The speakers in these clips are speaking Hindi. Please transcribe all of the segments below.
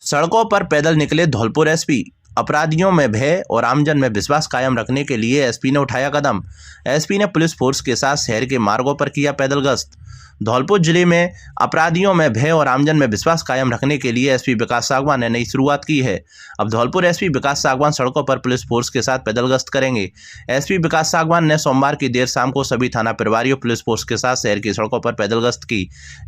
सड़कों पर पैदल निकले धौलपुर एसपी। अपराधियों में भय और आमजन में विश्वास कायम रखने के लिए एसपी ने उठाया कदम। एसपी ने पुलिस फोर्स के साथ शहर के मार्गों पर किया पैदल गश्त। धौलपुर जिले में अपराधियों में भय और आमजन में विश्वास कायम रखने के लिए एसपी विकास सागवान ने नई शुरुआत की है। अब धौलपुर एसपी विकास सागवान सड़कों पर पुलिस फोर्स के साथ पैदल गश्त करेंगे। एसपी विकास सागवान ने सोमवार की देर शाम को सभी थाना प्रभारियों पुलिस फोर्स के साथ शहर की सड़कों पर पैदल गश्त की।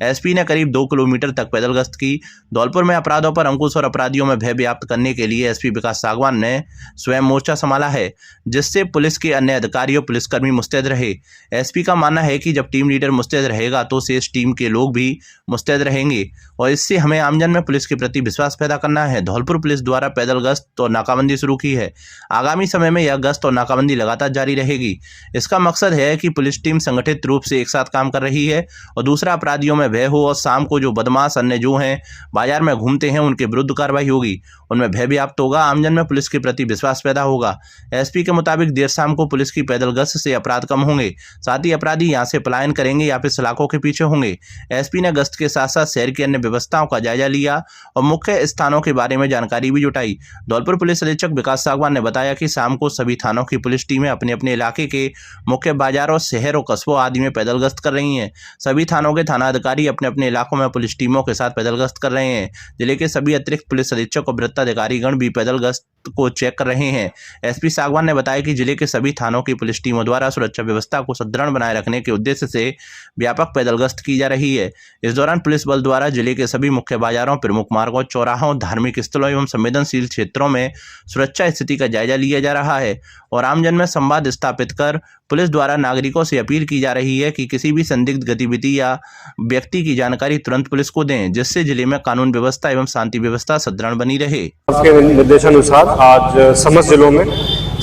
एसपी ने करीब 2 किलोमीटर तक पैदल गश्त की। धौलपुर में अपराधों पर अंकुश और अपराधियों में भय व्याप्त करने के लिए एसपी विकास सागवान ने स्वयं मोर्चा संभाला है, जिससे पुलिस के अन्य अधिकारियों पुलिसकर्मी मुस्तैद रहे। एसपी का मानना है कि जब टीम लीडर मुस्तैद रहेगा तो शेष टीम के लोग भी मुस्तैद रहेंगे और इससे हमें आमजन में पुलिस के प्रति विश्वास पैदा करना है। धौलपुर पुलिस द्वारा पैदल गश्त और नाकाबंदी शुरू की है। आगामी समय में यह गश्त और नाकाबंदी लगातार जारी रहेगी। इसका मकसद है कि पुलिस टीम संगठित रूप से एक साथ काम कर रही है और दूसरा, अपराधियों में भय हो और शाम को जो बदमाश अन्य जो हैं बाजार में घूमते हैं उनके विरुद्ध कार्रवाई होगी, उनमें भय व्याप्त होगा, आमजन में पुलिस के प्रति विश्वास पैदा होगा। एसपी के मुताबिक देर शाम को पुलिस की पैदल गश्त से अपराध कम होंगे, साथ ही अपराधी यहां से पलायन करेंगे या फिर सलाखों के पीछे होंगे। एसपी ने गश्त के साथ साथ शहर की अन्य व्यवस्थाओं का जायजा लिया और मुख्य स्थानों के बारे में जानकारी भी जुटाई। धौलपुर पुलिस अधीक्षक विकास सागवान ने बताया कि शाम को सभी थानों की पुलिस टीमें अपने अपने इलाके के मुख्य बाजारों, शहर और कस्बों आदि में पैदल गश्त कर रही हैं। सभी थानों के थाना अधिकारी अपने अपने इलाकों में पुलिस टीमों के साथ पैदल गश्त कर रहे हैं। जिले के सभी अतिरिक्त पुलिस अधीक्षक और वृत्ताधिकारीगण भी पैदल गश्त को चेक कर रहे हैं। एसपी सागवान ने बताया कि जिले के सभी थानों की पुलिस टीमों द्वारा सुरक्षा व्यवस्था को सुदृढ़ बनाए रखने के उद्देश्य से व्यापक पैदल गश्त की जा रही है। इस दौरान पुलिस बल द्वारा जिले के सभी मुख्य बाजारों, प्रमुख मार्गों, चौराहों, धार्मिक स्थलों एवं संवेदनशील क्षेत्रों में सुरक्षा स्थिति का जायजा लिया जा रहा है और आमजन में संवाद स्थापित कर पुलिस द्वारा नागरिकों से अपील की जा रही है कि किसी भी संदिग्ध गतिविधि या व्यक्ति की जानकारी तुरंत पुलिस को दें, जिससे जिले में कानून व्यवस्था एवं शांति व्यवस्था सुदृढ़ बनी रहे। आपके निर्देशानुसार आज समस्त जिलों में,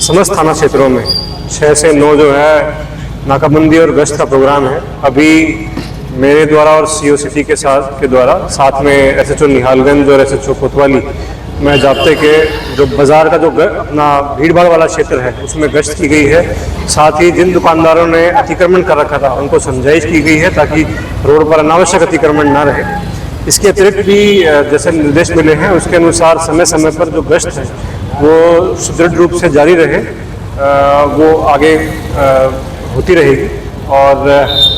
समस्त थाना क्षेत्रों में 6 से 9 जो है नाकाबंदी और गश्त का प्रोग्राम है। अभी मेरे द्वारा और सीओ सिटी के साथ में एसएचओ निहालगंज और एसएचओ कोतवाली में जाब्ते के जो बाजार का जो अपना भीड़ भाड़ वाला क्षेत्र है उसमें गश्त की गई है। साथ ही जिन दुकानदारों ने अतिक्रमण कर रखा था उनको समझाइश की गई है ताकि रोड पर अनावश्यक अतिक्रमण न रहे। इसके अतिरिक्त भी जैसे निर्देश मिले हैं उसके अनुसार समय समय पर जो गश्त है वो सुदृढ़ रूप से जारी रहे, वो आगे होती रहेगी। और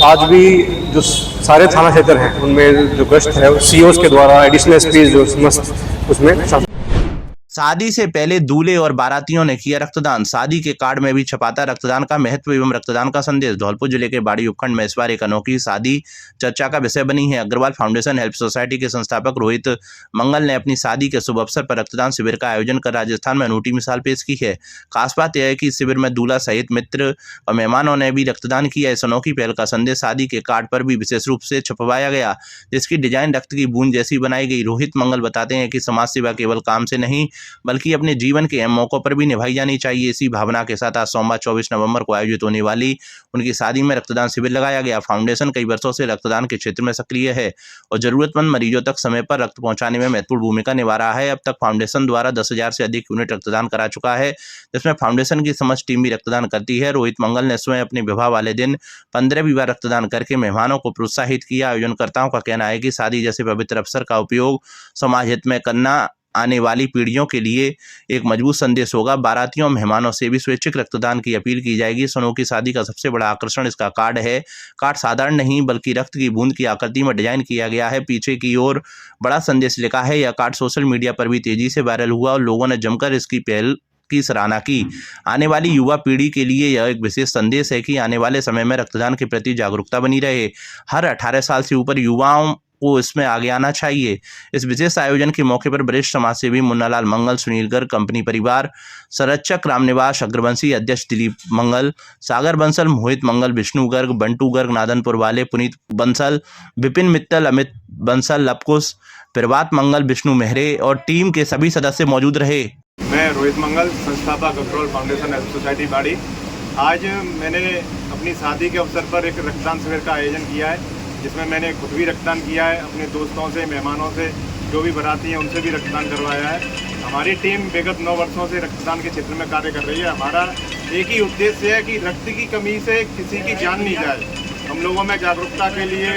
आज भी जो सारे थाना क्षेत्र हैं उनमें जो गश्त है सीओस के द्वारा एडिशनल एसपी जो समस्त उसमें। शादी से पहले दूल्हे और बारातियों ने किया रक्तदान। शादी के कार्ड में भी छपाता रक्तदान का महत्व एवं रक्तदान का संदेश। धौलपुर जिले के बाड़ी उपखंड में इस बार एक अनोखी शादी चर्चा का विषय बनी है। अग्रवाल फाउंडेशन हेल्प सोसाइटी के संस्थापक रोहित मंगल ने अपनी शादी के शुभ अवसर पर रक्तदान शिविर का आयोजन कर राजस्थान में अनूठी मिसाल पेश की है। खास बात यह है कि इस शिविर में दूल्हा सहित मित्र और मेहमानों ने भी रक्तदान किया। इस अनोखी पहल का संदेश शादी के कार्ड पर भी विशेष रूप से छपवाया गया, जिसकी डिजाइन रक्त की बूंद जैसी बनाई गई। रोहित मंगल बताते हैं कि समाज सेवा केवल काम से नहीं बल्कि अपने जीवन के अहम मौकों पर भी निभाई जानी चाहिए। इसी भावना के साथ आज सोमवार 24 नवंबर को आयोजित होने वाली उनकी शादी में रक्तदान शिविर लगाया गया। फाउंडेशन कई वर्षों से रक्तदान के क्षेत्र में सक्रिय है और जरूरतमंद मरीजों तक समय पर रक्त पहुंचाने में महत्वपूर्ण भूमिका निभा रहा है। अब तक फाउंडेशन द्वारा 10,000 से अधिक यूनिट रक्तदान करा चुका है, जिसमें फाउंडेशन की समस्त टीम भी रक्तदान करती है। रोहित मंगल ने स्वयं अपने विवाह वाले दिन 15वीं बार रक्तदान करके मेहमानों को प्रोत्साहित किया। आयोजनकर्ताओं का कहना है कि शादी जैसे पवित्र अवसर का उपयोग समाज हित में करना आने वाली पीढ़ियों के लिए एक मजबूत संदेश होगा। बारातियों मेहमानों से भी स्वैच्छिक रक्तदान की अपील की जाएगी। सोनू की शादी का सबसे बड़ा आकर्षण इसका कार्ड है। कार्ड साधारण नहीं बल्कि रक्त की बूंद की आकृति में डिजाइन किया गया है। पीछे की ओर बड़ा संदेश लिखा है। यह कार्ड सोशल मीडिया पर भी तेजी से वायरल हुआ और लोगों ने जमकर इसकी पहल की सराहना की। आने वाली युवा पीढ़ी के लिए यह एक विशेष संदेश है कि आने वाले समय में रक्तदान के प्रति जागरूकता बनी रहे। हर 18 साल से ऊपर युवाओं को इसमें आगे आना चाहिए। इस विशेष आयोजन के मौके पर वरिष्ठ समाजसेवी सेवी मुन्नालाल मंगल, सुनील गर्ग, कंपनी परिवार, संरक्षक रामनिवास अग्रवंशी, अध्यक्ष दिलीप मंगल, सागर बंसल, मोहित मंगल, विष्णु गर्ग, बंटू गर्ग, नादनपुर वाले, पुनीत बंसल, विपिन मित्तल, अमित बंसल, लपकुश, प्रभात मंगल, विष्णु मेहरे और टीम के सभी सदस्य मौजूद रहे। मैं रोहित मंगल, संस्थापक अग्रवाल फाउंडेशन हेल्प सोसाइटी बाड़ी। आज मैंने अपनी शादी के अवसर पर एक रक्तदान शिविर का आयोजन किया है, जिसमें मैंने खुद भी रक्तदान किया है, अपने दोस्तों से, मेहमानों से, जो भी बाराती हैं उनसे भी रक्तदान करवाया है। हमारी टीम विगत 9 वर्षों से रक्तदान के क्षेत्र में कार्य कर रही है। हमारा एक ही उद्देश्य है कि रक्त की कमी से किसी की जान नहीं जाए। हम लोगों में जागरूकता के लिए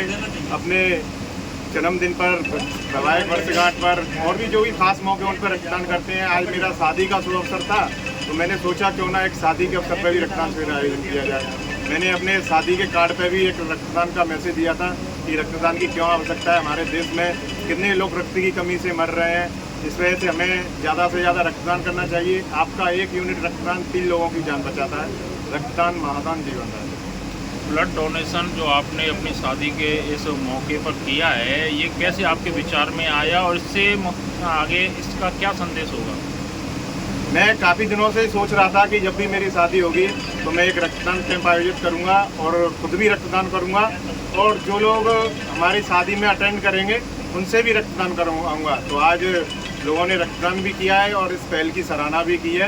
अपने जन्मदिन पर, वैवाहिक वर्षगांठ पर और भी जो भी खास मौके उन पर रक्तदान करते हैं। आज मेरा शादी का शुभ अवसर था, तो मैंने सोचा क्यों ना एक शादी के अवसर पर भी रक्तदान शिविर आयोजन किया जाए। मैंने अपने शादी के कार्ड पर भी एक रक्तदान का मैसेज दिया था कि रक्तदान की क्यों आवश्यकता है, हमारे देश में कितने लोग रक्त की कमी से मर रहे हैं, इस वजह से हमें ज़्यादा से ज़्यादा रक्तदान करना चाहिए। आपका 1 यूनिट रक्तदान 3 लोगों की जान बचाता है। रक्तदान महादान जीवन है। ब्लड डोनेशन जो आपने अपनी शादी के इस मौके पर किया है, ये कैसे आपके विचार में आया और इससे आगे इसका क्या संदेश होगा? मैं काफ़ी दिनों से सोच रहा था कि जब भी मेरी शादी होगी तो मैं एक रक्तदान कैंप आयोजित करूंगा और खुद भी रक्तदान करूंगा, और जो लोग हमारी शादी में अटेंड करेंगे उनसे भी रक्तदान कराऊंगा। तो आज लोगों ने रक्तदान भी किया है और इस पहल की सराहना भी की है।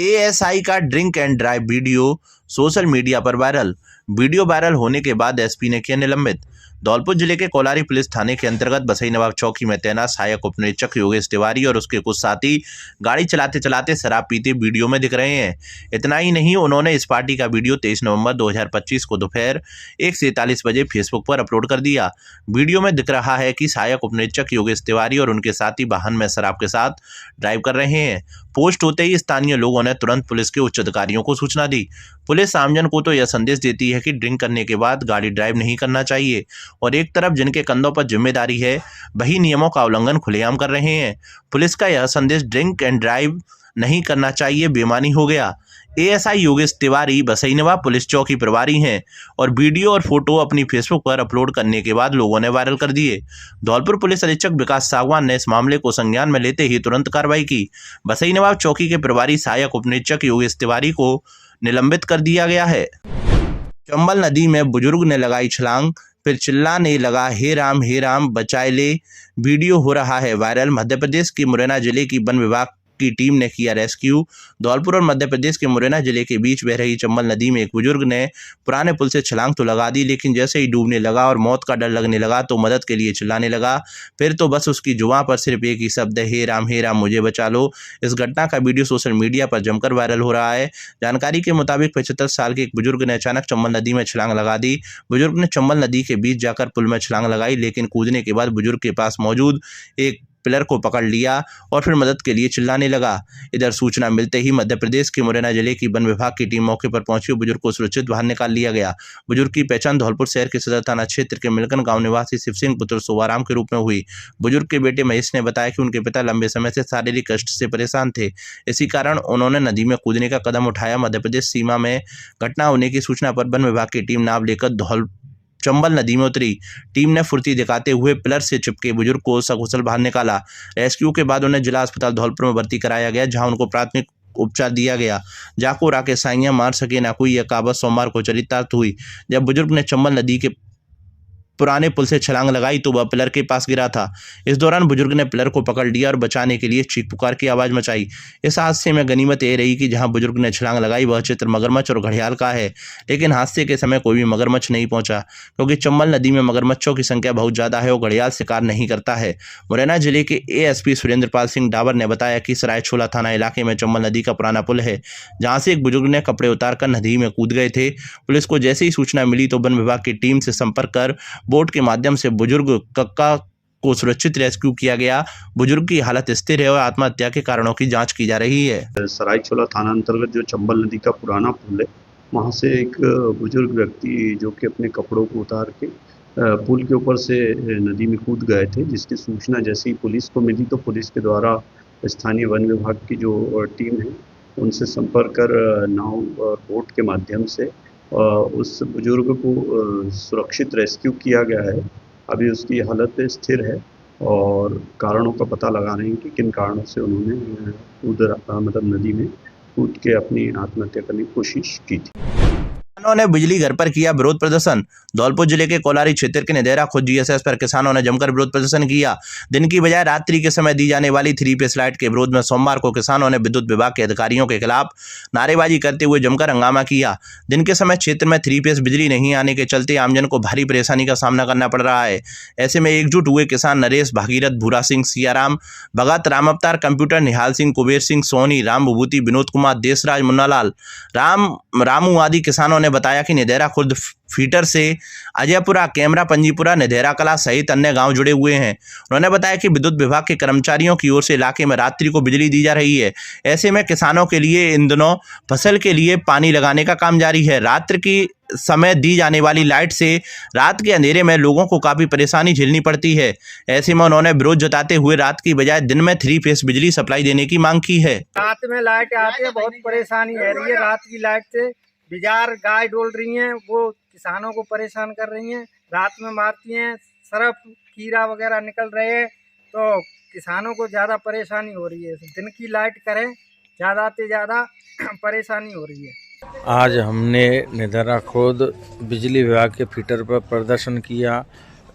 एएसआई का drink and drive video social media पर वायरल। वीडियो वायरल होने के बाद एसपी ने किया निलंबित। धौलपुर जिले के कोलारी पुलिस थाने के अंतर्गत बसई नवाब चौकी में तैनात सहायक उपनिरीक्षक योगेश तिवारी और उसके कुछ साथी गाड़ी चलाते चलाते शराब पीते वीडियो में दिख रहे हैं। इतना ही नहीं, उन्होंने इस पार्टी का वीडियो 23 नवंबर 2025 को दोपहर 1:43 बजे फेसबुक पर अपलोड कर दिया। वीडियो में दिख रहा है कि सहायक उपनिरीक्षक योगेश तिवारी और उनके साथी वाहन में शराब के साथ ड्राइव कर रहे हैं। पोस्ट होते ही स्थानीय लोगों ने तुरंत पुलिस के उच्च अधिकारियों को सूचना दी। पुलिस आमजन को तो यह संदेश देती है कि ड्रिंक करने के बाद गाड़ी ड्राइव नहीं करना चाहिए, और एक तरफ जिनके कंधों पर जिम्मेदारी है वही नियमों का उल्लंघन खुलेआम कर रहे हैं। पुलिस का यह संदेश ड्रिंक एंड ड्राइव नहीं करना चाहिए बेमानी हो गया। एएसआई योगेश तिवारी बसई नवाब पुलिस चौकी प्रभारी हैं और वीडियो और फोटो अपनी फेसबुक पर अपलोड करने के बाद लोगों ने वायरल कर दिए। धौलपुर पुलिस अधीक्षक विकास सागवान ने इस मामले को संज्ञान में लेते ही तुरंत कार्रवाई की। बसई नवाब चौकी के प्रभारी सहायक उपनिरीक्षक योगेश तिवारी को निलंबित कर दिया गया है। चंबल नदी में बुजुर्ग ने लगाई छलांग, फिर चिल्लाने लगा हे राम बचाए ले। वीडियो हो रहा है वायरल। मध्य प्रदेश के मुरैना जिले की वन विभाग की टीम ने किया रेस्क्यू। धौलपुर और मध्य प्रदेश के मुरैना जिले के बीच बह रही चंबल नदी में एक बुजुर्ग ने पुराने पुल से छलांग तो लगा दी, लेकिन जैसे ही डूबने लगा और मौत का डर लगने लगा तो मदद के लिए चिल्लाने लगा। फिर तो बस उसकी जुबान पर सिर्फ एक ही शब्द है, हे राम मुझे बचा लो। इस घटना का वीडियो सोशल मीडिया पर जमकर वायरल हो रहा है। जानकारी के मुताबिक 75 साल के एक बुजुर्ग ने अचानक चंबल नदी में छलांग लगा दी। बुजुर्ग ने चंबल नदी के बीच जाकर पुल में छलांग लगाई, लेकिन कूदने के बाद बुजुर्ग के पास मौजूद एक पिलर को पकड़ लिया और फिर मदद के लिए चिल्लाने लगा। इधर सूचना मिलते ही मध्य प्रदेश के मुरैना जिले की वन विभाग की टीम मौके पर पहुंची और बुजुर्ग को सुरक्षित बाहर निकाल लिया गया। बुजुर्ग की पहचान धौलपुर शहर के सदर थाना क्षेत्र के मिलकन गांव निवासी शिव सिंह पुत्र सोवाराम के रूप में हुई। बुजुर्ग के बेटे महेश ने बताया कि उनके पिता लंबे समय से शारीरिक कष्ट से परेशान थे, इसी कारण उन्होंने नदी में कूदने का कदम उठाया। मध्य प्रदेश सीमा में घटना होने की सूचना पर वन विभाग की टीम नाव लेकर चंबल नदी में उतरी। टीम ने फुर्ती दिखाते हुए पिलर से चिपके बुजुर्ग को सकुशल बाहर निकाला। रेस्क्यू के बाद उन्हें जिला अस्पताल धौलपुर में भर्ती कराया गया, जहां उनको प्राथमिक उपचार दिया गया। जाको राके साइयां मार सके ना कोई, यह कहावत सोमवार को चरितार्थ हुई जब बुजुर्ग ने चंबल नदी के पुराने पुल से छलांग लगाई तो वह पिलर के पास गिरा था। इस दौरान बुजुर्ग ने पिलर को पकड़ लिया और बचाने के लिए चीख पुकार की आवाज मचाई। इस हादसे में गनीमत ये रही कि जहां बुजुर्ग ने छलांग लगाई वह क्षेत्र मगरमच्छ और घड़ियाल का है, लेकिन हादसे के समय कोई भी मगरमच्छ नहीं पहुंचा, क्योंकि चंबल नदी में मगरमच्छों की संख्या बहुत ज्यादा है और घड़ियाल शिकार नहीं करता है। मुरैना जिले के एएसपी सुरेंद्रपाल सिंह डाबर ने बताया कि सरायछोला थाना इलाके में चंबल नदी का पुराना पुल है, जहाँ से एक बुजुर्ग ने कपड़े उतारकर नदी में कूद गए थे। पुलिस को जैसे ही सूचना मिली तो वन विभाग की टीम से संपर्क कर बोट के माध्यम से बुजुर्ग कक्का को सुरक्षित रेस्क्यू किया गया। बुजुर्ग की हालत स्थिर है और आत्महत्या के कारणों की जांच की जा रही है। सरायछोला थाना अंतर्गत जो चंबल नदी का पुराना पुल है, वहां से एक बुजुर्ग व्यक्ति जो कि अपने कपड़ों को उतार के पुल के ऊपर से नदी में कूद गए थे, जिसकी सूचना जैसे ही पुलिस को मिली तो पुलिस के द्वारा स्थानीय वन विभाग की जो टीम है उनसे संपर्क कर नाव और बोट के माध्यम से उस बुजुर्ग को सुरक्षित रेस्क्यू किया गया है। अभी उसकी हालत स्थिर है और कारणों का पता लगा रहे हैं कि किन कारणों से उन्होंने नदी में कूद के अपनी आत्महत्या करने की कोशिश की थी। किसानों ने बिजली घर पर किया विरोध प्रदर्शन। धौलपुर जिले के कोलारी क्षेत्र के निदेरा खुद जीएसएस पर किसानों ने जमकर विरोध प्रदर्शन किया। दिन की बजाय रात्रि के समय दी जाने वाली 3 फेस लाइट के विरोध में सोमवार को किसानों ने विद्युत विभाग के अधिकारियों के खिलाफ नारेबाजी करते हुए जमकर हंगामा किया। दिन के समय क्षेत्र में 3 फेस बिजली नहीं आने के चलते आमजन को भारी परेशानी का सामना करना पड़ रहा है। ऐसे में एकजुट हुए किसान नरेश, भागीरथ, भूरा सिंह, सियाराम भगत, राम अवतार, कंप्यूटर, निहाल सिंह, कुबेर सिंह, सोनी, राम विभूति, विनोद कुमार, देशराज, मुन्नालाल, रामू आदि किसानों ने बताया कि निधेरा खुर्द फीटर से अजयपुरा, कैमरा, पंजीपुरा, निधेरा कला सहित अन्य गांव जुड़े हुए हैं। उन्होंने बताया कि विद्युत विभाग के कर्मचारियों की ओर से इलाके में रात्रि को बिजली दी जा रही है। ऐसे में किसानों के लिए इन दिनों फसल के लिए पानी लगाने का काम जारी है। रात्रि की समय दी जाने वाली लाइट से रात के अंधेरे में लोगों को काफ़ी परेशानी झेलनी पड़ती है। ऐसे में उन्होंने विरोध जताते हुए रात की बजाय दिन में 3 फेस बिजली सप्लाई देने की मांग की है। रात में लाइट आती है, बहुत परेशानी है रही है। रात की लाइट से बिजार गाय डोल रही हैं, वो किसानों को परेशान कर रही हैं। रात में मारती हैं, सरफ कीड़ा वगैरह निकल रहे हैं, तो किसानों को ज़्यादा परेशानी हो रही है। दिन की लाइट करें, ज़्यादा से ज़्यादा परेशानी हो रही है। आज हमने निधेरा खुर्द बिजली विभाग के फीटर पर प्रदर्शन किया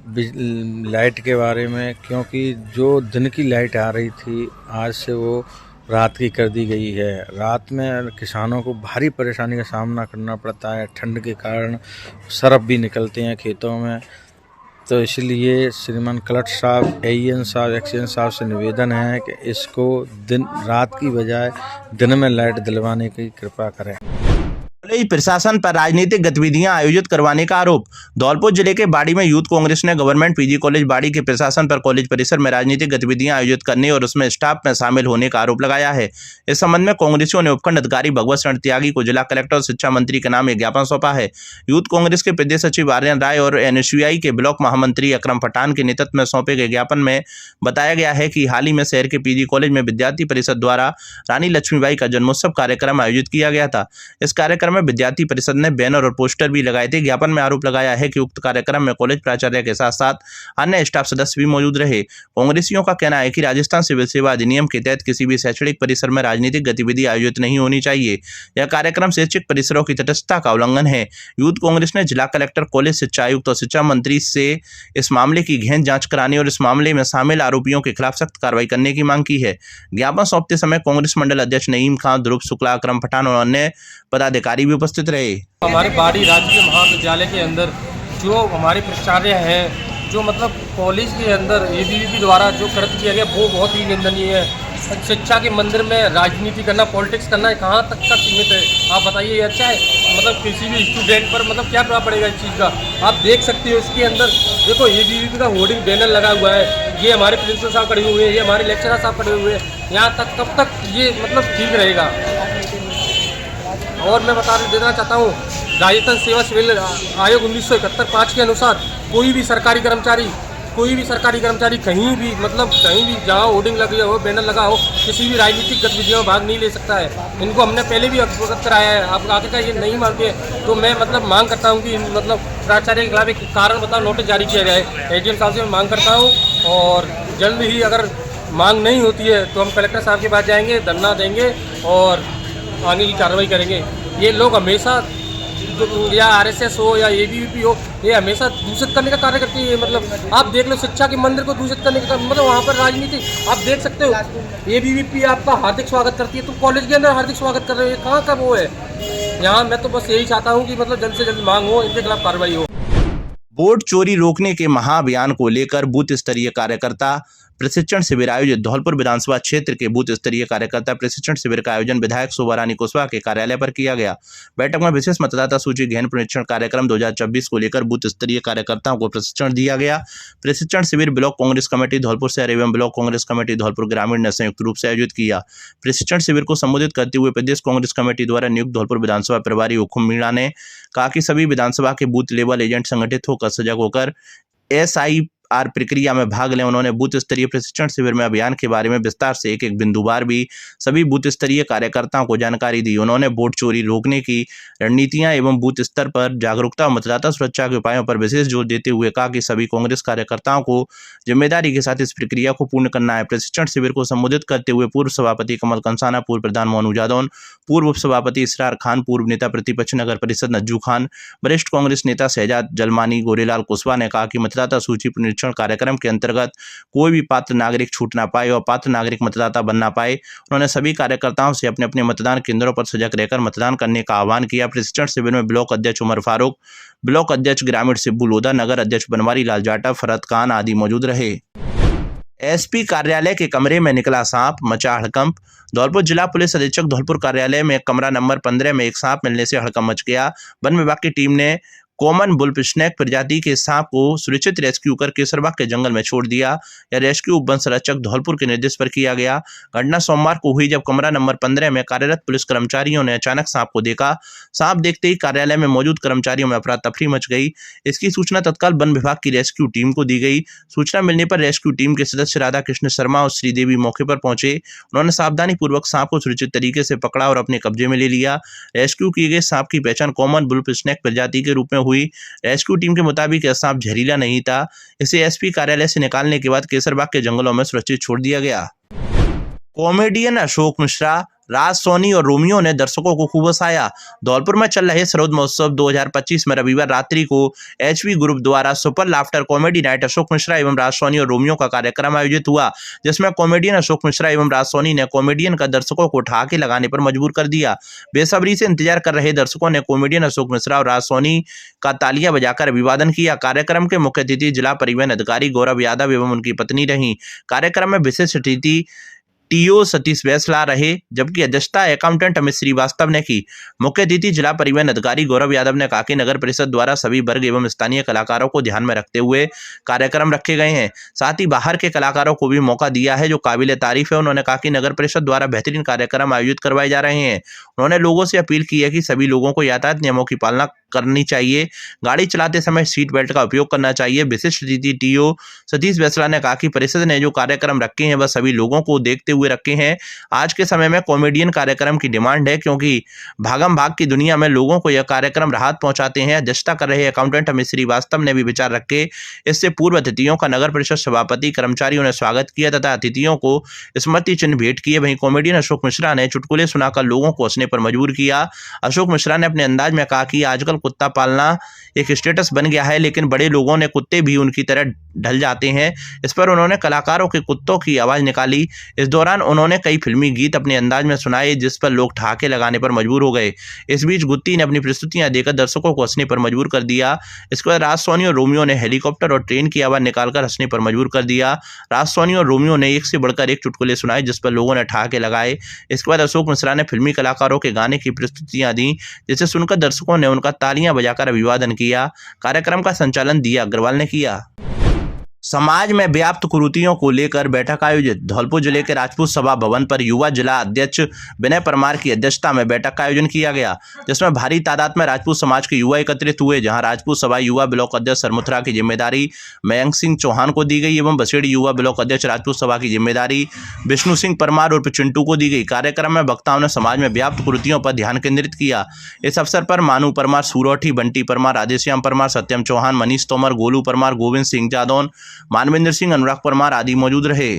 लाइट के बारे में, क्योंकि जो दिन की लाइट आ रही थी आज से वो रात की कर दी गई है। रात में किसानों को भारी परेशानी का सामना करना पड़ता है, ठंड के कारण सरफ भी निकलते हैं खेतों में। तो इसलिए श्रीमान कलेक्टर साहब, AEN साहब, एक्सीएन साहब से निवेदन है कि इसको दिन रात की बजाय दिन में लाइट दिलवाने की कृपा करें। कॉलेज प्रशासन पर राजनीतिक गतिविधियां आयोजित करवाने का आरोप। धौलपुर जिले के बाड़ी में यूथ कांग्रेस ने गवर्नमेंट PG कॉलेज बाड़ी के प्रशासन पर कॉलेज परिसर में राजनीतिक गतिविधियां आयोजित करने और उसमें स्टाफ में शामिल होने का आरोप लगाया है। इस संबंध में कांग्रेसियों ने उपखंड अधिकारी भगवत शरण त्यागी को जिला कलेक्टर और शिक्षा मंत्री के नाम एक ज्ञापन सौंपा है। यूथ कांग्रेस के प्रदेश सचिव आर्यन राय और NSUI के ब्लॉक महामंत्री अकरम पठान के नेतृत्व में सौंपे गए ज्ञापन में बताया गया है कि हाल ही में शहर के PG कॉलेज में विद्यार्थी परिषद द्वारा रानी लक्ष्मीबाई का जन्मोत्सव कार्यक्रम आयोजित किया गया था। इस कार्यक्रम में विद्यार्थी परिषद ने बैनर और पोस्टर भी लगाए थे। ज्ञापन में आरोप लगाया है कि उक्त कार्यक्रम में कॉलेज प्राचार्य के साथ साथ अन्य स्टाफ सदस्य भी मौजूद रहे। कांग्रेसियों का कहना है कि राजस्थान सिविल सेवा अधिनियम के तहत किसी भी शैक्षणिक परिसर में राजनीतिक गतिविधि आयोजित नहीं होनी चाहिए। यह कार्यक्रम शैक्षिक परिसरों की तटस्थता का उल्लंघन है। यूथ कांग्रेस ने जिला कलेक्टर, कॉलेज शिक्षा आयुक्त और शिक्षा मंत्री से इस मामले की गहन जांच कराने और इस मामले में शामिल आरोपियों के खिलाफ सख्त कार्रवाई करने की मांग की है। ज्ञापन सौंपते समय कांग्रेस मंडल अध्यक्ष नईम खान, ध्रुव शुक्ला, अकरम पठान और अन्य पदाधिकारी भी उपस्थित रहे। हमारे बाड़ी राजकीय महाविद्यालय के अंदर जो हमारे प्राचार्य हैं, जो मतलब कॉलेज के अंदर ABVP द्वारा जो कृत्य किया गया वो बहुत ही निंदनीय है। शिक्षा के मंदिर में राजनीति करना, पॉलिटिक्स करना कहाँ तक का सीमित है? आप बताइए, ये अच्छा है? मतलब किसी भी स्टूडेंट पर मतलब क्या प्रभाव पड़ेगा इस चीज़ का? आप देख सकते हो इसके अंदर देखो ABVP का होर्डिंग बैनर लगा हुआ है। ये हमारे प्रिंसिपल साहब खड़े हुए हैं, ये हमारे लेक्चरर साहब खड़े हुए हैं। यहाँ तक कब तक ये मतलब ठीक रहेगा? और मैं देना चाहता हूँ, राजस्थान सेवा सिविल आयोग 1971 5 के अनुसार कोई भी सरकारी कर्मचारी कहीं भी जहाँ होर्डिंग लगी हो, बैनर लगा हो, किसी भी राजनीतिक गतिविधियों में भाग नहीं ले सकता है। इनको हमने पहले भी अवगत कराया है। आप आगे का ये नहीं मानते हैं तो मैं मांग करता हूँ कि प्राचार्य के खिलाफ एक कारण बताओ नोटिस जारी किया जाए। ADM साहब से मैं मांग करता हूँ और जल्द ही अगर मांग नहीं होती है तो हम कलेक्टर साहब के पास जाएंगे, धरना देंगे और आगे की कार्रवाई करेंगे। ये लोग हमेशा या RSS हो या ABVP हो, ये हमेशा दूषित करने का कार्य करती है। आप देख लो, शिक्षा के मंदिर को दूषित करने का वहाँ पर राजनीति आप देख सकते हो। ABVP आपका हार्दिक स्वागत करती है, तुम कॉलेज के अंदर हार्दिक स्वागत कर रहे हो, कहाँ का वो है? यहाँ मैं तो बस यही चाहता हूँ कि जल्द से जल्द मांग हो, इनके खिलाफ कार्रवाई हो। वोट चोरी रोकने के महाअभियान को लेकर बूथ स्तरीय कार्यकर्ता प्रशिक्षण शिविर आयोजित। धौलपुर विधानसभा क्षेत्र के बूथ स्तरीय कार्यकर्ता प्रशिक्षण शिविर का आयोजन विधायक शोभा रानी कुशवाहा के कार्यालय पर किया गया। बैठक में विशेष मतदाता सूची गहन पुनरीक्षण कार्यक्रम 2024 को लेकर बूथ स्तरीय कार्यकर्ताओं को प्रशिक्षण दिया गया। प्रशिक्षण शिविर ब्लॉक कांग्रेस कमेटी धौलपुर शहर एवं ब्लॉक कांग्रेस कमेटी धौलपुर ग्रामीण ने संयुक्त रूप से आयोजित किया। प्रशिक्षण शिविर को संबोधित करते हुए प्रदेश कांग्रेस कमेटी द्वारा नियुक्त धौलपुर विधानसभा प्रभारी हुकुम मीणा ने कहा कि सभी विधानसभा के बूथ लेवल एजेंट संगठित होकर सजग होकर SIR प्रक्रिया में भाग लें। उन्होंने बूथ स्तरीय प्रशिक्षण शिविर में अभियान के बारे में विस्तार से एक बिंदुवार भी सभी बूथ स्तरीय कार्यकर्ताओं को जानकारी दी। उन्होंने वोट चोरी रोकने की रणनीतियां एवं बूथ स्तर पर जागरूकता और मतदाता सुरक्षा के उपायों पर विशेष जोर देते हुए कहा कि सभी कांग्रेस कार्यकर्ताओं को जिम्मेदारी के साथ इस प्रक्रिया को पूर्ण करना है। प्रशिक्षण शिविर को संबोधित करते हुए पूर्व सभापति कमल कंसाना, पूर्व प्रधान मोनू जादौन, पूर्व उप सभापति इसरार खान, पूर्व नेता प्रतिपक्ष नगर परिषद नज्जू खान, वरिष्ठ कांग्रेस नेता शहजाद जलमानी, गोरेलाल कुशवाहा ने कहा कि मतदाता सूची पुनरीक्षण कार्यक्रम के अंतर्गत कोई भी पात्र नागरिक छूट ना पाए और पात्र नागरिक मतदाता बन ना पाए। उन्होंने सभी कार्यकर्ताओं से अपने अपने मतदान केंद्रों पर सजग रहकर मतदान करने का आह्वान किया। प्रशिक्षण शिविर में ब्लॉक अध्यक्ष उमर फारूक, ब्लॉक अध्यक्ष ग्रामीण सिब्बू लोधा, नगर अध्यक्ष बनवारी लाल जाटव, फरहत खान आदि मौजूद रहे। SP कार्यालय के कमरे में निकला सांप, मचा हड़कंप। धौलपुर जिला पुलिस अधीक्षक धौलपुर कार्यालय में कमरा नंबर 15 में एक सांप मिलने से हड़कंप मच गया। वन विभाग की टीम ने कॉमन बुल स्नेक प्रजाति के सांप को सुरक्षित रेस्क्यू कर केसरबाग के जंगल में छोड़ दिया। यह रेस्क्यू वन संरक्षक धौलपुर के निर्देश पर किया गया। घटना सोमवार को हुई जब कमरा नंबर 15 में कार्यरत पुलिस कर्मचारियों ने अचानक सांप को देखा। सांप देखते ही कार्यालय में मौजूद कर्मचारियों में अफरा तफरी मच गई। इसकी सूचना तत्काल वन विभाग की रेस्क्यू टीम को दी गई। सूचना मिलने पर रेस्क्यू टीम के सदस्य राधा कृष्ण शर्मा और श्रीदेवी मौके पर पहुंचे। उन्होंने सावधानी पूर्वक सांप को सुरक्षित तरीके से पकड़ा और अपने कब्जे में ले लिया। रेस्क्यू किए गए सांप की पहचान कॉमन बुल स्नेक प्रजाति के रूप में हुई। रेस्क्यू टीम के मुताबिक यह सांप जहरीला नहीं था। इसे एसपी कार्यालय से निकालने के बाद केसरबाग के जंगलों में सुरक्षित छोड़ दिया गया। कॉमेडियन अशोक मिश्रा, राज सोनी और रोमियो ने दर्शकों को खूब हंसाया। धौलपुर में चल रहे सरोद महोत्सव 2025 में रविवार रात्रि को एचवी ग्रुप द्वारा super laughter comedy night Ashok Mishra एवं राज सोनी और रोमियो का कार्यक्रम आयोजित हुआ, जिसमें कॉमेडियन अशोक मिश्रा एवं राज सोनी ने कॉमेडियन का दर्शकों को ठहाके लगाने पर मजबूर कर दिया। बेसब्री से इंतजार कर रहे दर्शकों ने कॉमेडियन अशोक मिश्रा और राज सोनी का तालियां बजाकर अभिवादन किया। कार्यक्रम के मुख्य अतिथि जिला परिवहन अधिकारी गौरव यादव एवं उनकी पत्नी रहीं। कार्यक्रम में विशिष्ट अतिथि टीओ सतीश वैसला रहे, जबकि अध्यक्षता अकाउंटेंट अमित श्रीवास्तव ने की। मुख्य अतिथि जिला परिवहन अधिकारी गौरव यादव ने कहा कि नगर परिषद द्वारा सभी वर्ग एवं स्थानीय कलाकारों को ध्यान में रखते हुए कार्यक्रम रखे गए हैं। साथ ही बाहर के कलाकारों को भी मौका दिया है, जो काबिल तारीफ है। उन्होंने कहा कि नगर परिषद द्वारा बेहतरीन कार्यक्रम आयोजित करवाए जा रहे हैं। उन्होंने लोगों से अपील की है कि सभी लोगों को यातायात नियमों की पालना करनी चाहिए। गाड़ी चलाते समय सीट बेल्ट का उपयोग करना चाहिए। विशिष्ट अतिथि टीओ सतीश वैसला ने कहा कि परिषद ने जो कार्यक्रम रखे हैं वह सभी लोगों को देखते हुए रखे हैं। आज के समय में कॉमेडियन कार्यक्रम की डिमांड है, क्योंकि भागम भाग की दुनिया में लोगों को यह कार्यक्रम राहत पहुंचाते हैं। अध्यक्षता कर रहे अकाउंटेंट अमित श्रीवास्तव ने भी विचार रखे। इससे पूर्व अतिथियों का नगर परिषद सभापति कर्मचारियों ने स्वागत किया तथा अतिथियों को स्मृति चिन्ह भेंट किए। वहीं कॉमेडियन अशोक मिश्रा ने चुटकुले सुनाकर लोगों को हंसने पर मजबूर किया। अशोक मिश्रा ने अपने अंदाज में कहा कि आजकल कुत्ता पालना एक स्टेटस बन गया है, लेकिन बड़े लोगों ने कुत्ते भी उनकी तरह ढल जाते हैं। इस पर उन्होंने कलाकारों के कुत्तों की आवाज निकाली। इस दौरान उन्होंने कई फिल्मी गीत अपने अंदाज में सुनाए, जिस पर लोग ठहाके लगाने पर मजबूर हो गए। इस बीच गुत्ती ने अपनी प्रस्तुतियां देकर दर्शकों को हंसने पर मजबूर कर दिया। इसके बाद राज सोनी और रोमियो ने हेलीकॉप्टर और ट्रेन की आवाज निकालकर हंसने पर मजबूर कर दिया। राज सोनी और रोमियो ने एक से बढ़कर एक चुटकुले सुनाए, जिस पर लोगों ने ठहाके लगाए। इसके बाद अशोक मिश्रा ने फिल्मी कलाकारों के गाने की प्रस्तुतियां दी, जिसे सुनकर दर्शकों ने उनका तालियां बजाकर अभिवादन किया। कार्यक्रम का संचालन दिया अग्रवाल ने किया। समाज में व्याप्त कुरीतियों को लेकर बैठक आयोजित। धौलपुर जिले के राजपूत सभा भवन पर युवा जिला अध्यक्ष विनय परमार की अध्यक्षता में बैठक का आयोजन किया गया, जिसमें भारी तादाद में राजपूत समाज के युवा एकत्रित हुए। जहां राजपूत सभा युवा ब्लॉक अध्यक्ष सरमुथरा की जिम्मेदारी मयंक सिंह चौहान को दी गई एवं बसेड़ी युवा ब्लॉक अध्यक्ष राजपूत सभा की जिम्मेदारी विष्णु सिंह परमार उर्फ चिंटू को दी गई। कार्यक्रम में वक्ताओं ने समाज में व्याप्त कुरीतियों पर ध्यान केंद्रित किया। इस अवसर पर मानू परमार, सूरोठी, बंटी परमार, राधेश्याम परमार, सत्यम चौहान, मनीष तोमर, गोलू परमार, गोविंद सिंह जादौन, मानविंदर सिंह, अनुराग परमार आदि मौजूद रहे।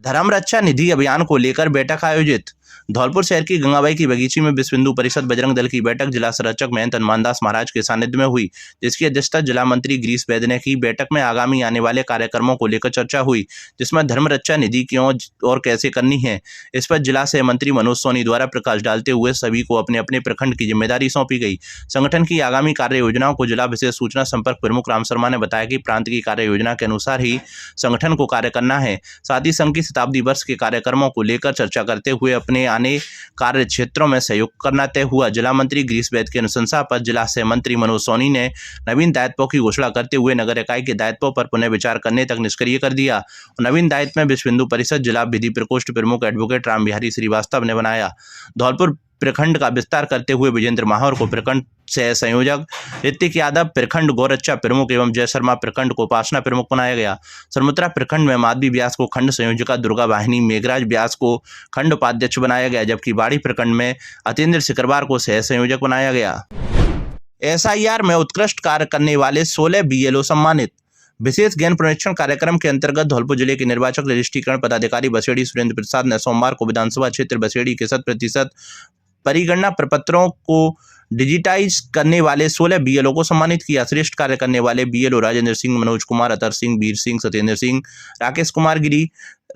धर्म रक्षा निधि अभियान को लेकर बैठक आयोजित। धौलपुर शहर की गंगाबाई की बगीची में विश्व हिंदू परिषद बजरंग दल की बैठक जिला संरक्षक महंत हनुमानदास महाराज के सानिध्य में हुई, जिसकी अध्यक्षता जिला मंत्री गिरीश वैद्य ने की। बैठक में आगामी आने वाले कार्यक्रमों को लेकर चर्चा हुई, जिसमें धर्म रक्षा निधि क्यों और कैसे करनी है, इस पर जिला सह मंत्री मनोज सोनी द्वारा प्रकाश डालते हुए सभी को अपने अपने प्रखंड की जिम्मेदारी सौंपी गई। संगठन की आगामी कार्य योजनाओं को जिला विशेष सूचना संपर्क प्रमुख राम शर्मा ने बताया कि प्रांत की कार्य योजना के अनुसार ही संगठन को कार्य करना है। साथ ही संघ की शताब्दी वर्ष के कार्यक्रमों को लेकर चर्चा करते हुए अपने आने कार्य क्षेत्रों में सहयोग करना तय हुआ। जिला मंत्री गिरीश वैद्य की अनुशंसा पर जिला सह मंत्री मनोज सोनी ने नवीन दायित्वों की घोषणा करते हुए नगर इकाई के दायित्वों पर पुनः विचार करने तक निष्क्रिय कर दिया। नवीन दायित्व में विश्व हिंदू परिषद जिला विधि प्रकोष्ठ प्रमुख एडवोकेट राम बिहारी श्रीवास्तव ने बनाया। धौलपुर प्रखंड का विस्तार करते हुए विजेंद्र माहौर को प्रखंड सह संयोजक, ऋतिक यादव प्रखंड गौरक्षा प्रमुख एवं जय शर्मा प्रखंड को उपासना प्रमुख बनाया गया। सरमुत्रा प्रखंड में माधवी व्यास को खंड संयोजिका, दुर्गा वाहिनी मेघराज व्यास को खंड उपाध्यक्ष बनाया गया, जबकि बाड़ी प्रखंड में अतेंद्र सिकरवार को सह संयोजक बनाया गया। SIR में उत्कृष्ट कार्य करने वाले 16 BLO सम्मानित। विशेष ज्ञान पुनरीक्षण कार्यक्रम के अंतर्गत धौलपुर जिले के निर्वाचक रजिस्ट्रीकरण पदाधिकारी बसेड़ी सुरेंद्र प्रसाद ने सोमवार को विधानसभा क्षेत्र बसेड़ी के 100% परिगणना प्रपत्रों को डिजिटाइज करने वाले 16 BLO को सम्मानित किया। श्रेष्ठ कार्य करने वाले BLO राजेंद्र सिंह, मनोज कुमार, अतर सिंह, वीर सिंह, सत्येंद्र सिंह, राकेश कुमार गिरी,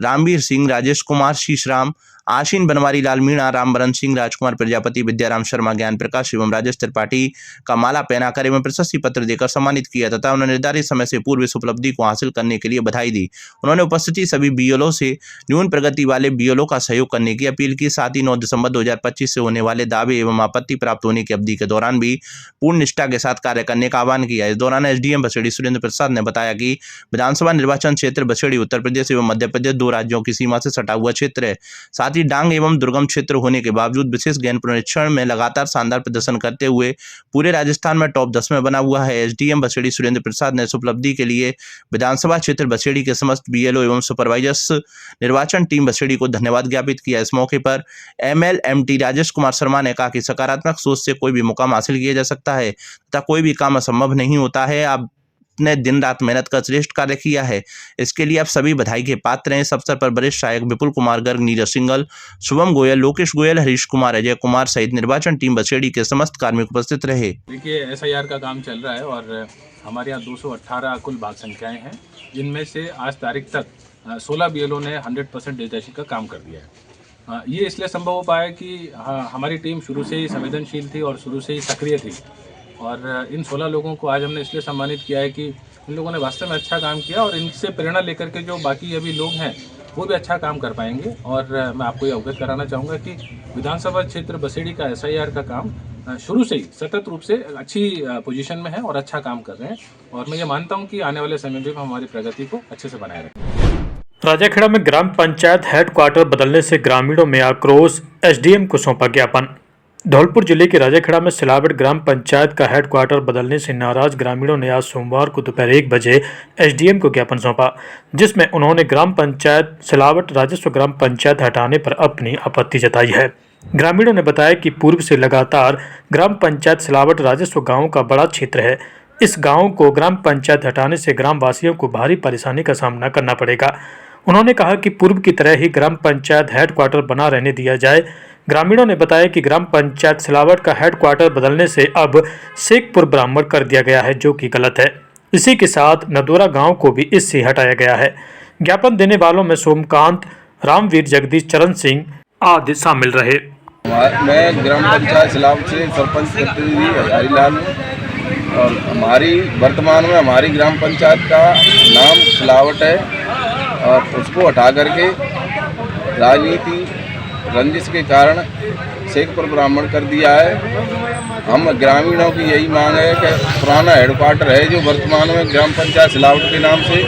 रामवीर सिंह, राजेश कुमार, शीश राम आशीन बनवारी लाल मीणा, रामबरन सिंह, राजकुमार प्रजापति, विद्याराम शर्मा, ज्ञान प्रकाश एवं राजेश त्रिपाठी का माला पहनाकर एवं प्रशस्ति पत्र देकर सम्मानित किया तथा उन्होंने निर्धारित समय से पूर्व इस उपलब्धि को हासिल करने के लिए बधाई दी। उन्होंने उपस्थित सभी बीएलओ से न्यून प्रगति वाले बीएलओ का सहयोग करने की अपील की। साथ ही 9 दिसंबर 2025 से होने वाले दावे एवं आपत्ति प्राप्त होने की अवधि के दौरान भी पूर्ण निष्ठा के साथ कार्य करने का आह्वान किया। इस दौरान एसडीएम बसेड़ी सुरेंद्र प्रसाद ने बताया कि विधानसभा निर्वाचन क्षेत्र बसेड़ी उत्तर प्रदेश एवं मध्य प्रदेश 2 राज्यों की सीमा से सटा हुआ क्षेत्र है। साथ ही डांग एवं दुर्गम क्षेत्र होने के बावजूद विशेष गहन पुनरीक्षण में लगातार शानदार प्रदर्शन करते हुए पूरे राजस्थान में टॉप 10 में बना हुआ है। एसडीएम बसेड़ी सुरेंद्र प्रसाद ने इस उपलब्धि के लिए विधानसभा क्षेत्र बसेड़ी के समस्त बीएलओ एवं सुपरवाइजर्स निर्वाचन टीम बसेड़ी को धन्यवाद ज्ञापित किया। इस मौके पर एमएलएमटी राजेश कुमार शर्मा ने कहा कि सकारात्मक सोच से कोई भी मुकाम हासिल किया जा सकता है तथा कोई भी काम असंभव नहीं होता है। आपने दिन रात मेहनत कर श्रेष्ठ कार्य किया है, इसके लिए आप सभी बधाई के पात्र हैं। इस अवसर पर वरिष्ठ सहायक विपुल कुमार गर्ग, नीरज सिंगल, शुभम गोयल, लोकेश गोयल, हरीश कुमार, अजय कुमार सहित निर्वाचन टीम बसेड़ी के समस्त कार्मिक उपस्थित रहे। देखिए, एसआईआर का काम चल रहा है और हमारे यहाँ 218 कुल भाग संख्याएं हैं, जिनमें से आज तारीख तक 16 बीएलओ ने 100% डिजिटाइजेशन का काम कर दिया है। ये इसलिए संभव हो पाया कि हमारी टीम शुरू से ही संवेदनशील थी और शुरू से ही सक्रिय थी और इन 16 लोगों को आज हमने इसलिए सम्मानित किया है कि इन लोगों ने वास्तव में अच्छा काम किया और इनसे प्रेरणा लेकर के जो बाकी अभी लोग हैं वो भी अच्छा काम कर पाएंगे। और मैं आपको ये अवगत कराना चाहूँगा कि विधानसभा क्षेत्र बसेड़ी का एसआईआर का काम शुरू से ही सतत रूप से अच्छी पोजीशन में है और अच्छा काम कर रहे हैं और मैं ये मानता हूँ कि आने वाले समय में हम हमारी प्रगति को अच्छे से बनाए रखें। राजाखेड़ा में ग्राम पंचायत हेडक्वार्टर बदलने से ग्रामीणों में आक्रोश, एसडीएम को सौंपा ज्ञापन। धौलपुर जिले के राजाखेड़ा में सिलावट ग्राम पंचायत का हेडक्वार्टर बदलने से नाराज ग्रामीणों ने आज सोमवार को दोपहर 1 बजे एसडीएम को ज्ञापन सौंपा, जिसमें उन्होंने ग्राम पंचायत सिलावट राजस्व ग्राम पंचायत हटाने पर अपनी आपत्ति जताई है। ग्रामीणों ने बताया कि पूर्व से लगातार ग्राम पंचायत सिलावट राजस्व गाँव का बड़ा क्षेत्र है। इस गाँव को ग्राम पंचायत हटाने से ग्राम वासियों को भारी परेशानी का सामना करना पड़ेगा। उन्होंने कहा कि पूर्व की तरह ही ग्राम पंचायत हेडक्वार्टर बना रहने दिया जाए। ग्रामीणों ने बताया कि ग्राम पंचायत सिलावट का हेडक्वार्टर बदलने से अब शेखपुर ब्राह्मण कर दिया गया है, जो कि गलत है। इसी के साथ नदौरा गांव को भी इससे हटाया गया है। ज्ञापन देने वालों में सोमकांत, रामवीर, जगदीश, चरण सिंह आदि शामिल रहे। मैं ग्राम पंचायत सिलावट से सरपंच प्रतिनिधि हजारीलाल हूँ और हमारी वर्तमान में हमारी ग्राम पंचायत का नाम सिलावट है और उसको हटा करके राजनीति रंजिश के कारण शेखपुर ब्राह्मण कर दिया है। हम ग्रामीणों की यही मांग है कि पुराना हेडक्वार्टर है जो वर्तमान में ग्राम पंचायत सिलावट के नाम से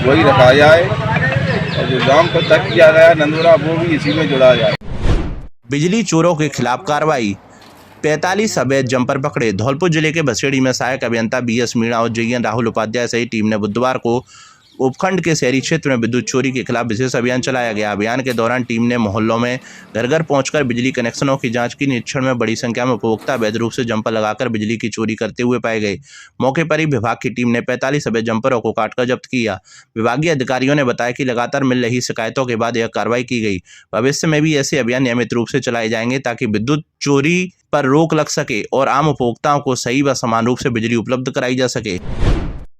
वही रखा जाए और जो गांव को तक किया गया नंदुरा वो भी इसी में जुड़ा जाए। बिजली चोरों के खिलाफ कार्रवाई, 45 अवैध जंपर पकड़े। धौलपुर जिले के बसेड़ी में सहायक अभियंता बीएस मीणा और जेएन राहुल उपाध्याय सहित टीम ने बुधवार को उपखंड के शहरी क्षेत्र में विद्युत चोरी के खिलाफ विशेष अभियान चलाया गया। अभियान के दौरान टीम ने मोहल्लों में घर घर पहुंचकर बिजली कनेक्शनों की जांच की। निरीक्षण में बड़ी संख्या में उपभोक्ता अवैध रूप से जंपर लगाकर बिजली की चोरी करते हुए पाए गए। मौके पर ही विभाग की टीम ने 45 अवैध जंपरों को काटकर जब्त किया। विभागीय अधिकारियों ने बताया कि लगातार मिल रही शिकायतों के बाद यह कार्रवाई की गई। भविष्य में भी ऐसे अभियान नियमित रूप से चलाए जाएंगे ताकि विद्युत चोरी पर रोक लग सके और आम उपभोक्ताओं को सही व समान रूप से बिजली उपलब्ध कराई जा सके।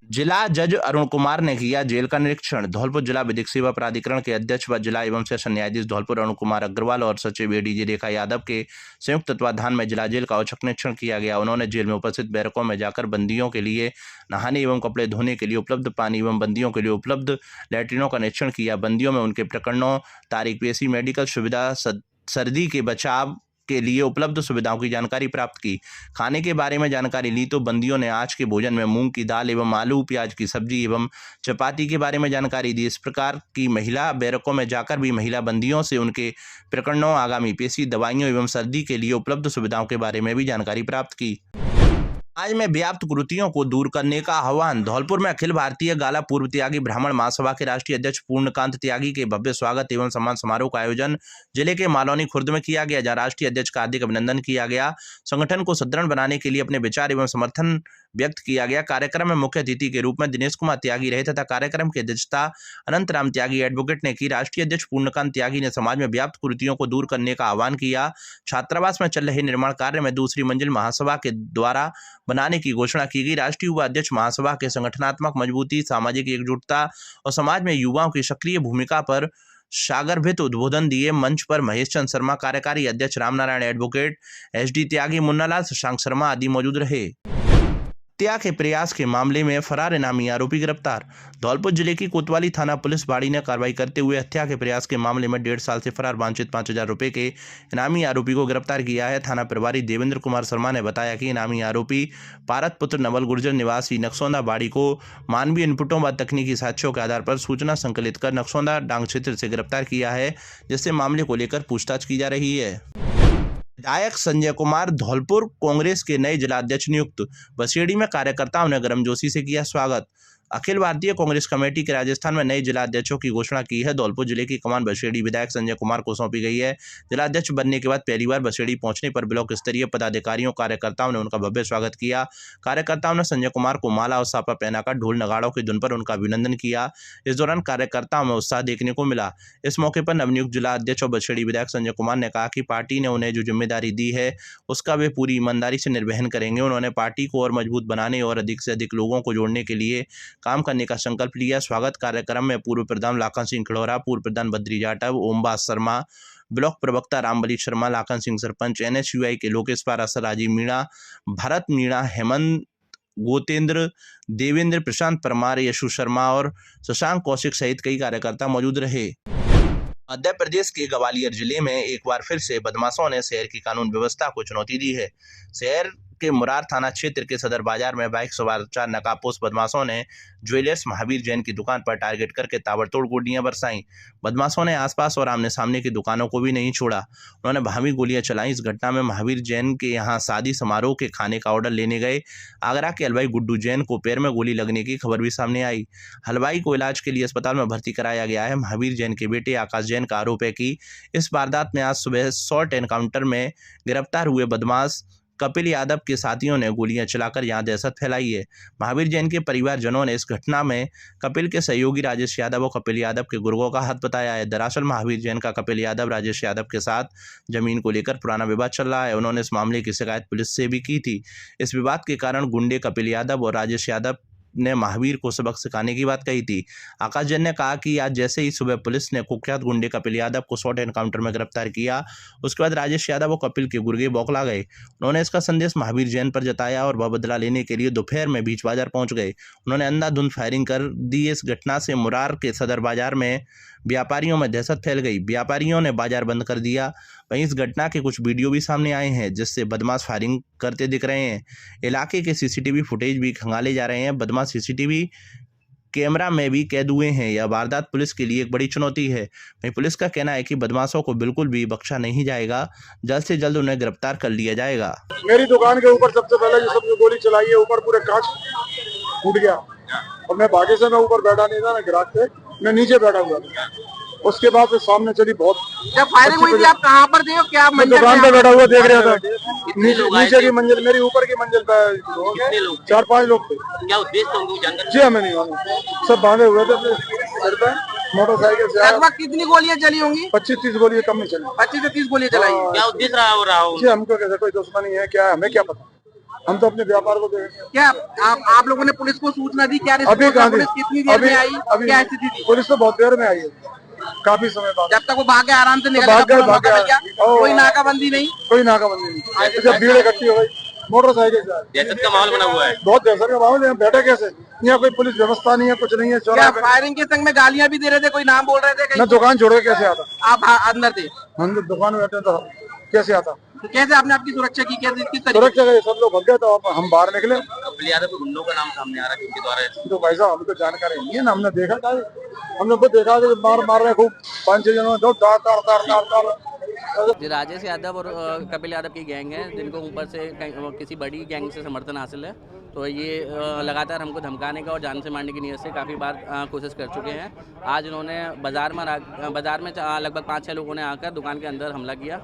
जिला जज अरुण कुमार ने किया जेल का निरीक्षण। धौलपुर जिला विधिक सेवा प्राधिकरण के अध्यक्ष व जिला एवं सेशन न्यायाधीश धौलपुर अरुण कुमार अग्रवाल और सचिव एडीजी रेखा यादव के संयुक्त तत्वाधान में जिला जेल का औचक निरीक्षण किया गया। उन्होंने जेल में उपस्थित बैरकों में जाकर बंदियों के लिए नहाने एवं कपड़े धोने के लिए उपलब्ध पानी एवं बंदियों के लिए उपलब्ध लैट्रिनों का निरीक्षण किया। बंदियों में उनके प्रकरणों, तारीख पेशी, मेडिकल सुविधा, सर्दी के बचाव के लिए उपलब्ध सुविधाओं की जानकारी प्राप्त की। खाने के बारे में जानकारी ली तो बंदियों ने आज के भोजन में मूंग की दाल एवं आलू प्याज की सब्जी एवं चपाती के बारे में जानकारी दी। इस प्रकार की महिला बैरकों में जाकर भी महिला बंदियों से उनके प्रकरणों, आगामी पेशी, दवाइयों एवं सर्दी के लिए उपलब्ध सुविधाओं के बारे में भी जानकारी प्राप्त की। समाज में व्याप्त कुरीतियों को दूर करने का आह्वान। धौलपुर में अखिल भारतीय गाला पूर्व त्यागी ब्राह्मण महासभा के राष्ट्रीय अध्यक्ष पूर्णकांत त्यागी के भव्य स्वागत एवं सम्मान समारोह का आयोजन जिले के मालौनी खुर्द में किया गया, जहां राष्ट्रीय अध्यक्ष का हार्दिक अभिनंदन किया गया। संगठन को सुदृढ़ बनाने के लिए अपने विचार एवं समर्थन व्यक्त किया गया। कार्यक्रम में मुख्य अतिथि के रूप में दिनेश कुमार त्यागी रहे तथा कार्यक्रम की अध्यक्षता अनंत राम त्यागी एडवोकेट ने की। राष्ट्रीय अध्यक्ष पूर्णकांत त्यागी ने समाज में व्याप्त कुरीतियों को दूर करने का आह्वान किया। छात्रावास में चल रहे निर्माण कार्य में दूसरी मंजिल महासभा के द्वारा बनाने की घोषणा की गई। राष्ट्रीय युवा अध्यक्ष महासभा के संगठनात्मक मजबूती, सामाजिक एकजुटता और समाज में युवाओं की सक्रिय भूमिका पर सागरभित उद्बोधन दिए। मंच पर महेश चंद शर्मा, कार्यकारी अध्यक्ष रामनारायण एडवोकेट, SD त्यागी, मुन्नालाल, शशांक शर्मा आदि मौजूद रहे। हत्या के प्रयास के मामले में फरार इनामी आरोपी गिरफ्तार। धौलपुर जिले की कोतवाली थाना पुलिस बाड़ी ने कार्रवाई करते हुए हत्या के प्रयास के मामले में 1.5 साल से फरार वांछित 5,000 रुपए के इनामी आरोपी को गिरफ्तार किया है। थाना प्रभारी देवेंद्र कुमार शर्मा ने बताया कि इनामी आरोपी पारत पुत्र नवल गुर्जर निवासी नक्सौंदा बाड़ी को मानवीय इनपुटों व तकनीकी साक्ष्यों के आधार पर सूचना संकलित कर नक्सौंदा डांग क्षेत्र से गिरफ्तार किया है, जिससे मामले को लेकर पूछताछ की जा रही है। विधायक संजय कुमार धौलपुर कांग्रेस के नए जिलाध्यक्ष नियुक्त। बसेड़ी में कार्यकर्ताओं ने गर्मजोशी से किया स्वागत। अखिल भारतीय कांग्रेस कमेटी के राजस्थान में नए जिलाध्यक्षों की घोषणा की है। धौलपुर जिले की कमान बसेड़ी विधायक संजय कुमार को सौंपी गई है। जिलाध्यक्ष बनने के बाद पहली बार बसेड़ी पहुंचने पर ब्लॉक स्तरीय पदाधिकारियों कार्यकर्ताओं ने उनका भव्य स्वागत किया। कार्यकर्ताओं ने संजय कुमार को माला और साफा पहनाकर ढोल नगाड़ों की धुन पर उनका अभिनंदन किया। इस दौरान कार्यकर्ताओं में उत्साह देखने को मिला। इस मौके पर नवनियुक्त जिलाध्यक्ष और बसेड़ी विधायक संजय कुमार ने कहा कि पार्टी ने उन्हें जो जिम्मेदारी दी है उसका वे पूरी ईमानदारी से निर्वहन करेंगे। उन्होंने पार्टी को और मजबूत बनाने और अधिक से अधिक लोगों को जोड़ने के लिए काम करने का संकल्प लिया। स्वागत कार्यक्रम में पूर्व प्रधान लाखन सिंह खिड़ौरा, पूर्व प्रधान बद्री जाटव, ओमबास शर्मा, ब्लॉक प्रवक्ता रामबली शर्मा, लाखन सिंह सरपंच, NSUI के लोकेश पारासर, राजीव मीणा, भरत मीणा, हेमंत गोतेंद्र, देवेंद्र, प्रशांत परमार, यशु शर्मा और शशांक कौशिक सहित कई कार्यकर्ता मौजूद रहे। मध्य प्रदेश के ग्वालियर जिले में एक बार फिर से बदमाशों ने शहर की कानून व्यवस्था को चुनौती दी है। शहर के मुरार थाना क्षेत्र के सदर बाजार में बाइक सवार 4 नकाबपोश बदमाशों ने ज्वेलर्स महावीर जैन की दुकान पर टारगेट करके ताबड़तोड़ गोलियां बरसाईं। बदमाशों ने आसपास और आमने सामने की दुकानों को भी नहीं छोड़ा। उन्होंने भावी गोलियां चलाई। इस घटना में महावीर जैन के यहां शादी समारोह के खाने का ऑर्डर लेने गए आगरा के हलवाई गुड्डू जैन को पैर में गोली लगने की खबर भी सामने आई। हलवाई को इलाज के लिए अस्पताल में भर्ती कराया गया है। महावीर जैन के बेटे आकाश जैन का आरोप है कि इस वारदात में आज सुबह शॉर्ट एनकाउंटर में गिरफ्तार हुए बदमाश कपिल यादव के साथियों ने गोलियां चलाकर यहां दहशत फैलाई है। महावीर जैन के परिवारजनों ने इस घटना में कपिल के सहयोगी राजेश यादव और कपिल यादव के गुर्गों का हाथ बताया है। दरअसल महावीर जैन का कपिल यादव राजेश यादव के साथ जमीन को लेकर पुराना विवाद चल रहा है। उन्होंने इस मामले की शिकायत पुलिस से भी की थी। इस विवाद के कारण गुंडे कपिल यादव और राजेश यादव ने महावीर को सबक सिखाने की बात कही थी। आकाश जैन ने कहा कि आज जैसे ही सुबह पुलिस ने कुख्यात गुंडे कपिल यादव को शॉर्ट एनकाउंटर में गिरफ्तार किया, उसके बाद राजेश यादव और कपिल के गुर्गे बौखला गए। उन्होंने इसका संदेश महावीर जैन पर जताया और वह बदला लेने के लिए दोपहर में बीच बाजार पहुंच गए। उन्होंने अंधाधुंध फायरिंग कर दी। इस घटना से मुरार के सदर बाजार में व्यापारियों में दहशत फैल गई। व्यापारियों ने बाजार बंद कर दिया। वहीं इस घटना के कुछ वीडियो भी सामने आए हैं जिससे बदमाश फायरिंग करते दिख रहे हैं। इलाके के CCTV फुटेज भी खंगाले जा रहे हैं। बदमाश CCTV कैमरा में भी कैद हुए हैं। यह वारदात पुलिस के लिए एक बड़ी चुनौती है। वहीं पुलिस का कहना है कि बदमाशों को बिल्कुल भी बख्शा नहीं जाएगा। जल्द से जल्द उन्हें गिरफ्तार कर लिया जाएगा। मेरी दुकान के ऊपर सबसे पहले जो सब गोली चलाई है, ऊपर पूरे कांच फूट गया और मैं भागे से मैं ऊपर बैठा नहीं था ना गिराक पे, मैं नीचे बैठा हुआ था। उसके बाद से सामने चली बहुत। जब फायरिंग हुई थी आप कहाँ पर थे? क्या दुकान पे बैठा हुआ देख रहा था। नीचे की मंजिल, मेरी ऊपर की मंजिल पे 4-5 लोग थे। क्या उद्देश्य जी हमें नहीं मालूम। सब बांधे हुए थे मोटरसाइकिल से। लगभग कितनी गोलियां चली होंगी? 25-30 गोलियां कम नहीं चली। 25 से 30 गोलियां चलाई। क्या उद्देश्य रहा हो? जी हमको कैसे कोई दुश्मनी है क्या, हमें क्या पता। हम तो अपने व्यापार को देखेंगे। क्या आप लोगों ने पुलिस को सूचना दी? क्या अभी पुलिस कितनी देर में आई? क्या स्थिति थी? पुलिस तो बहुत देर में आई है, काफी समय बाद। जब तक वो भाग गया आराम से निकल गया। कोई नाकाबंदी नहीं? कोई नाकाबंदी नहीं। जब भीड़ इकट्ठी हो गई मोटरसाइकिल से, दहशत का माहौल बना हुआ है। बहुत दहशत का माहौल है। बैठे कैसे? यहाँ कोई पुलिस व्यवस्था नहीं है, कुछ नहीं है। क्या फायरिंग के संग में गालियां भी दे रहे थे? कोई नाम बोल रहे थे? मैं दुकान छोड़ के कैसे आता? आप अंदर थे? हम दुकान में बैठे तो कैसे आता? तो कैसे आपने आपकी सुरक्षा की? कैसे किस तरीके? सुरक्षा के सब लोग भग गए तो हम बाहर निकले। कपिल यादव के गुंडों का नाम सामने आ रहा है, उनके द्वारा। तो भाई साहब हमको जानकारी नहीं है ना, हमने देखा था, हमने खुद देखा कि मार रहे खूब 5-6 जनों दो तार। राजेश यादव और कपिल यादव की गैंग है, जिनको ऊपर से किसी बड़ी गैंग से समर्थन हासिल है। तो ये लगातार हमको धमकाने का और जान से मारने की नीयत से काफ़ी बार कोशिश कर चुके हैं। आज उन्होंने बाज़ार में लगभग 5-6 लोगों ने आकर दुकान के अंदर हमला किया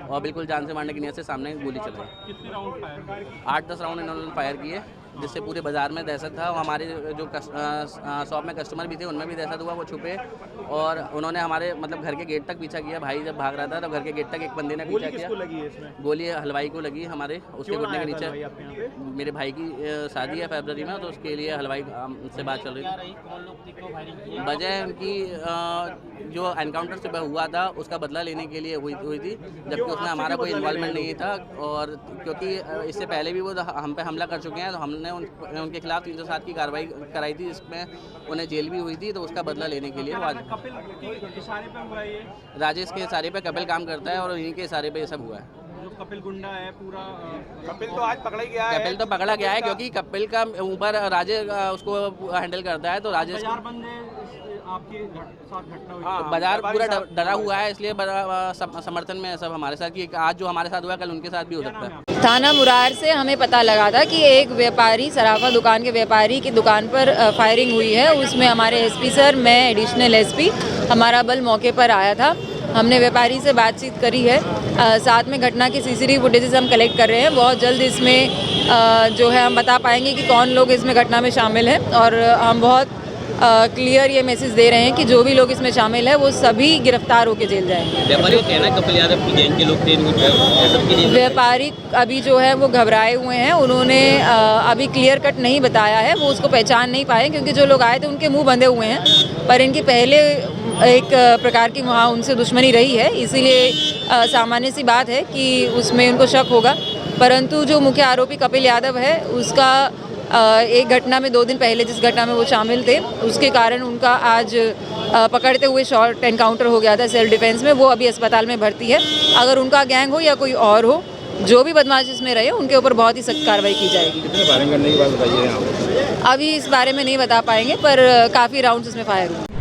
और बिल्कुल जान से मारने की नीयत से सामने गोली चलाई। 8-10 राउंड इन्होंने फायर किए जिससे पूरे बाज़ार में दहशत था। और हमारे जो शॉप में कस्टमर भी थे उनमें भी दहशत हुआ, वो छुपे और उन्होंने हमारे मतलब घर के गेट तक पीछा किया। भाई जब भाग रहा था तो घर के गेट तक एक बंदे ने पीछा किया। गोली हलवाई को लगी हमारे, उसके घुटने के नीचे। मेरे भाई की शादी है फरवरी में, तो उसके लिए हलवाई से बात चल रही थी। वजह उनकी जो एनकाउंटर से हुआ था उसका बदला लेने के लिए हुई थी, जबकि उसमें हमारा कोई इन्वॉल्वमेंट नहीं था। और क्योंकि इससे पहले भी वो हम पे हमला कर चुके हैं, तो हमने उनके खिलाफ 307 की कार्रवाई कराई थी, जिसमें उन्हें जेल भी हुई थी। तो उसका बदला लेने के लिए राजेश के इशारे पे कपिल काम करता है और उन्हीं के इशारे पे ये सब हुआ है। कपिल गुंडा है पूरा, कपिल तो आज पकड़ा गया है। कपिल तो पकड़ा गया है क्योंकि कपिल का ऊपर राजेश उसको हैंडल करता है। तो राजेश आपके साथ घटना हुई, बाजार पूरा डरा हुआ है, इसलिए समर्थन में सब हमारे साथ कि आज जो हमारे साथ हुआ कल उनके साथ भी हो सकता है। थाना मुरार से हमें पता लगा था कि एक व्यापारी, सराफा दुकान के व्यापारी की दुकान पर फायरिंग हुई है। उसमें हमारे एसपी सर, मैं एडिशनल एसपी, हमारा बल मौके पर आया था। हमने व्यापारी से बातचीत करी है। साथ में घटना की सीसीटीवी फुटेजेस हम कलेक्ट कर रहे हैं। बहुत जल्द इसमें जो है हम बता पाएंगे कि कौन लोग इसमें घटना में शामिल हैं। और हम बहुत क्लियर ये मैसेज दे रहे हैं कि जो भी लोग इसमें शामिल है वो सभी गिरफ्तार होकर जेल जाएंगे। व्यापारी का कहना है कपिल यादव की गैंग के लोग थे, व्यापारी अभी जो है वो घबराए हुए हैं। उन्होंने अभी क्लियर कट नहीं बताया है, वो उसको पहचान नहीं पाए क्योंकि जो लोग आए थे उनके मुंह बंधे हुए हैं। पर इनकी पहले एक प्रकार की वहाँ उनसे दुश्मनी रही है, इसीलिए सामान्य सी बात है कि उसमें उनको शक होगा। परंतु जो मुख्य आरोपी कपिल यादव है उसका एक घटना में 2 दिन पहले जिस घटना में वो शामिल थे उसके कारण उनका आज पकड़ते हुए शॉर्ट एनकाउंटर हो गया था सेल्फ डिफेंस में। वो अभी अस्पताल में भर्ती है। अगर उनका गैंग हो या कोई और हो, जो भी बदमाश इसमें रहे उनके ऊपर बहुत ही सख्त कार्रवाई की जाएगी। कितने फायरिंग करने की बात बताइए आप? अभी इस बारे में नहीं बता पाएंगे, पर काफ़ी राउंड्स इसमें फायर हुए।